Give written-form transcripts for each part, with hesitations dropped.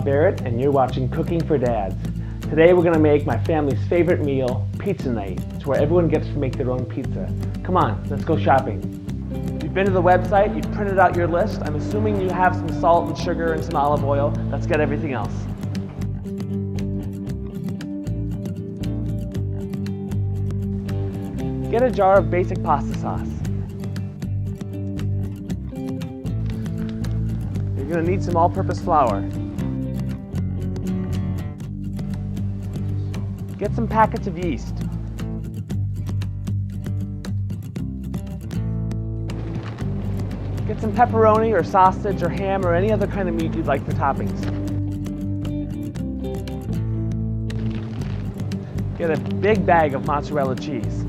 Bob Barrett, and you're watching Cooking for Dads. Today we're going to make my family's favorite meal, pizza night. It's where everyone gets to make their own pizza. Come on, let's go shopping. You've been to the website, you've printed out your list. I'm assuming you have some salt and sugar and some olive oil. Let's get everything else. Get a jar of basic pasta sauce. You're going to need some all-purpose flour. Get some packets of yeast. Get some pepperoni or sausage or ham or any other kind of meat you'd like for toppings. Get a big bag of mozzarella cheese.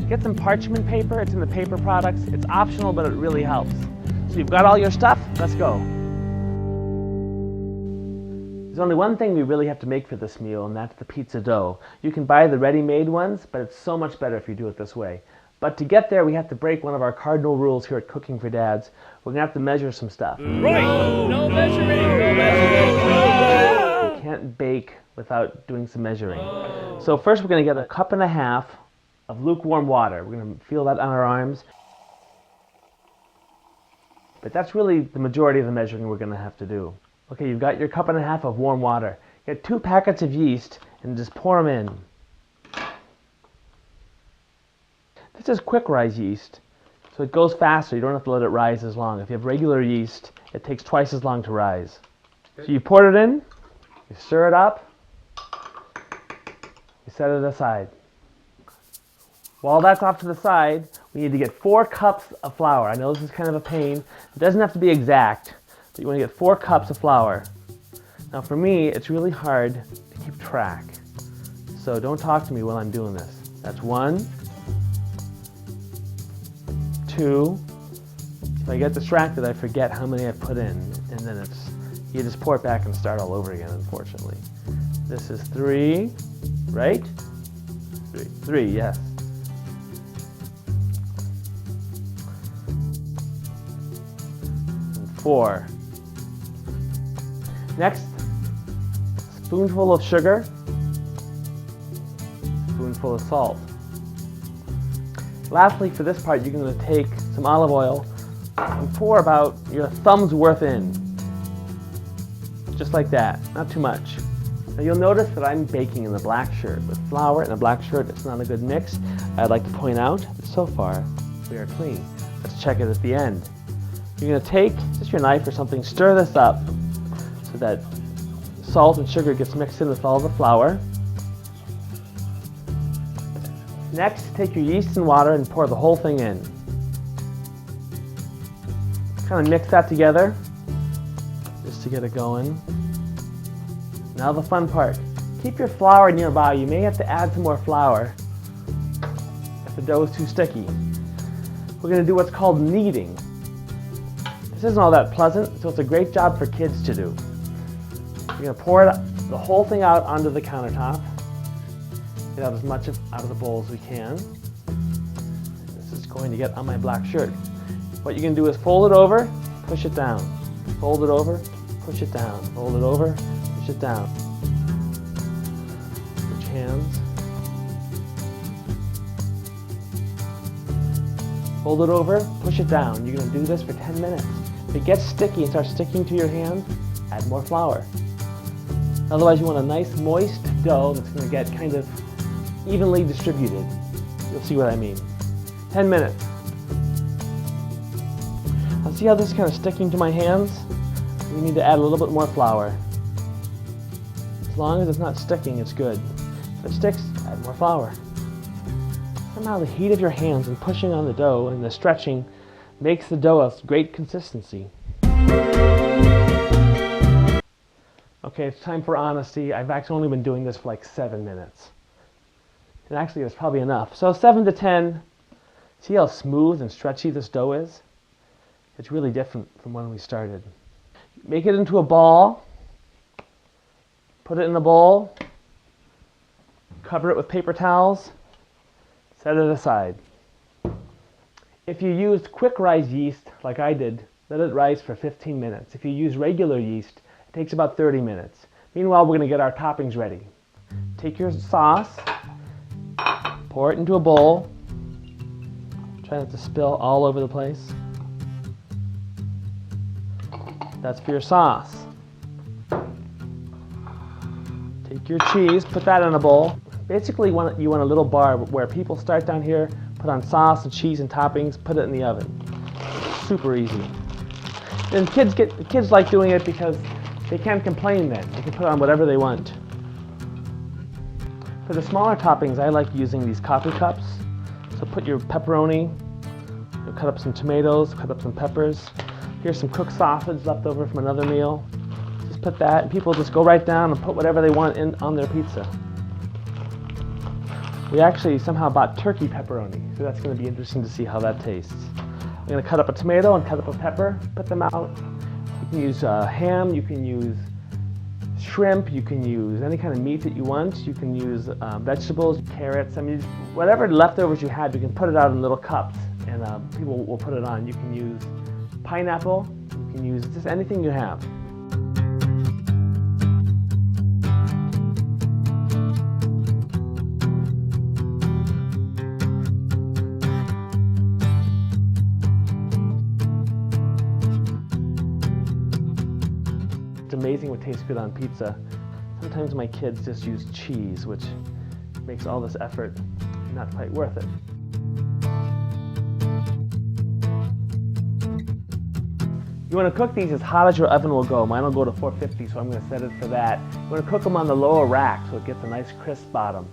Get some parchment paper. It's in the paper products. It's optional, but it really helps. So you've got all your stuff, let's go. There's only one thing we really have to make for this meal, and that's the pizza dough. You can buy the ready-made ones, but it's so much better if you do it this way. But to get there, we have to break one of our cardinal rules here at Cooking for Dads. We're going to have to measure some stuff. Right! No measuring! No measuring! You can't bake without doing some measuring. So first we're going to get a cup and a half of lukewarm water. We're going to feel that on our arms. But that's really the majority of the measuring we're going to have to do. Okay, you've got your cup and a half of warm water. Get 2 packets of yeast and just pour them in. This is quick rise yeast, so it goes faster. You don't have to let it rise as long. If you have regular yeast, it takes twice as long to rise. So you pour it in, you stir it up, you set it aside. While that's off to the side, we need to get 4 cups of flour. I know this is kind of a pain. It doesn't have to be exact, but you want to get 4 cups of flour. Now for me, it's really hard to keep track. So don't talk to me while I'm doing this. That's 1, 2. If I get distracted, I forget how many I put in, and then you just pour it back and start all over again, unfortunately. This is 3, right? 3, yes. 4. Next, spoonful of sugar, spoonful of salt. Lastly, for this part, you're going to take some olive oil and pour about your thumb's worth in. Just like that, not too much. Now you'll notice that I'm baking in the black shirt. With flour and a black shirt, it's not a good mix. I'd like to point out that so far, we are clean. Let's check it at the end. You're going to take just your knife or something, stir this up so that salt and sugar gets mixed in with all the flour. Next, take your yeast and water and pour the whole thing in. Kind of mix that together just to get it going. Now the fun part. Keep your flour nearby. You may have to add some more flour if the dough is too sticky. We're going to do what's called kneading. This isn't all that pleasant, so it's a great job for kids to do. You're going to pour the whole thing out onto the countertop. Get out as much out of the bowl as we can. This is going to get on my black shirt. What you're going to do is fold it over, push it down. Fold it over, push it down. Fold it over, push it down. Switch hands. Fold it over, push it down. You're going to do this for 10 minutes. If it gets sticky and starts sticking to your hand, add more flour. Otherwise, you want a nice moist dough that's going to get kind of evenly distributed. You'll see what I mean. 10 minutes. Now see how this is kind of sticking to my hands? We need to add a little bit more flour. As long as it's not sticking, it's good. If it sticks, add more flour. Somehow the heat of your hands and pushing on the dough and the stretching makes the dough a great consistency. Okay, it's time for honesty. I've actually only been doing this for like 7 minutes. And actually it's probably enough. So 7 to 10. See how smooth and stretchy this dough is? It's really different from when we started. Make it into a ball. Put it in a bowl. Cover it with paper towels. Set it aside. If you used quick rise yeast, like I did, let it rise for 15 minutes. If you use regular yeast, it takes about 30 minutes. Meanwhile, we're going to get our toppings ready. Take your sauce, pour it into a bowl. Try not to spill all over the place. That's for your sauce. Take your cheese, put that in a bowl. Basically, you want a little bar where people start down here, put on sauce and cheese and toppings, put it in the oven. Super easy. And kids like doing it because they can't complain then. They can put on whatever they want. For the smaller toppings, I like using these coffee cups. So put your pepperoni, cut up some tomatoes, cut up some peppers. Here's some cooked sausage left over from another meal. Just put that, and people just go right down and put whatever they want on their pizza. We actually somehow bought turkey pepperoni, so that's going to be interesting to see how that tastes. I'm going to cut up a tomato and cut up a pepper, put them out. You can use ham, you can use shrimp, you can use any kind of meat that you want. You can use vegetables, carrots, I mean, whatever leftovers you had, you can put it out in little cups and people will put it on. You can use pineapple, you can use just anything you have. It's amazing what tastes good on pizza. Sometimes my kids just use cheese, which makes all this effort not quite worth it. You want to cook these as hot as your oven will go. Mine will go to 450, so I'm going to set it for that. You want to cook them on the lower rack so it gets a nice crisp bottom.